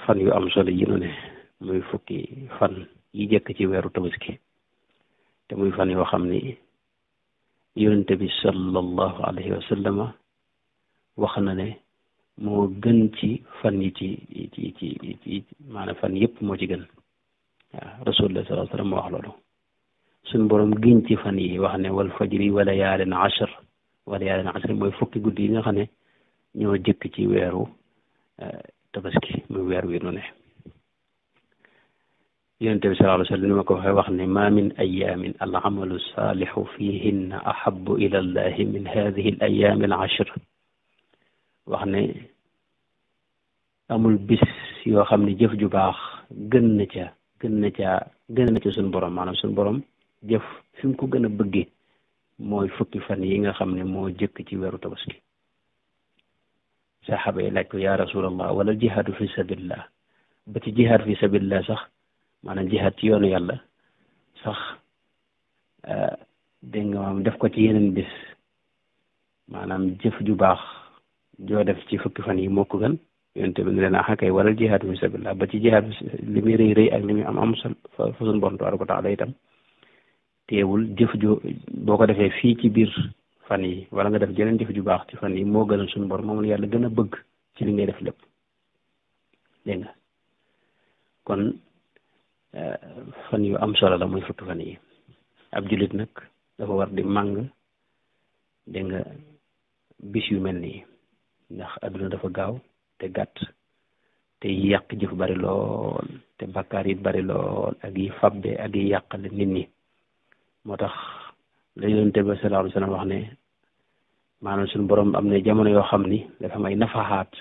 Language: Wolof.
fan yu am solo yi nu ne muy fukki fan yi jëkk ci weeru tabaski te muy fan yoo xam ni yonente bi sallallahu alayhi wa sallama wax na ne moo gën ci fan yi ci maanaam fan yëpp moo ci gën waaw rasulullah sallallahu alayhi wa sallam moo wax loolu suñ borom giñ ci fan yi wax ne wal fajri wa layaalin ashr wa layaalin ashr mooy fukki guddi yi nga xam ne ñoo jëkk ci weeru tabaski muy weer wi nu ne yonente bi sallallahu alayhi wa sallam ni ma ko waxee wax ne ma min ayamin al amalu saalixu fihinna ahabu ila allahi min hadihi al ayami al ashr wax ne amul bis yoo xam ne jëf ju baax gën na ca suñu borom maanaam suñu borom jëf fi mu ko gën a bëggee mooy fukki fan yi nga xam ne moo jëkk ci weeru tabaski saxaaba yi laaj ko ya rasulallah wala jihaadu fi sabilillah ba ci jihaad fi sabilillah sax maanaam jihaad ci yoonu yàlla sax dégg nga maam def ko ci yeneen bis maanaam jëf ju baax joo def ci fukki fan yi moo ko gën yonte bi ne leen axakay wala jihaad fi sabilillah ba ci jihaad li muy rëy rëy ak li muy am sol fa suñu borom tabaaraka wa taala itam teewul jëf ju boo ko defee fii ci biir fan yi wala nga def jeneen jëf ju baax ci fan yi moo gënal suñu borom moom la yàlla gën a bëgg ci li ngay def lépp dégg nga kon fan yu am solo la muy fukki fan yi ab jullit nag dafa war di màng dégg nga bis yu mel nii ndax adduna dafa gaaw te gàtt te yàq jëf bari lool te bakkaar yi bari lool ak yi fabbe ak yi yàqale nit ñi moo tax la yonent bi sallallahu alayhi wa sallam wax ne maanaam suñu borom am na jamono yoo xam ni dafa may nafaxaat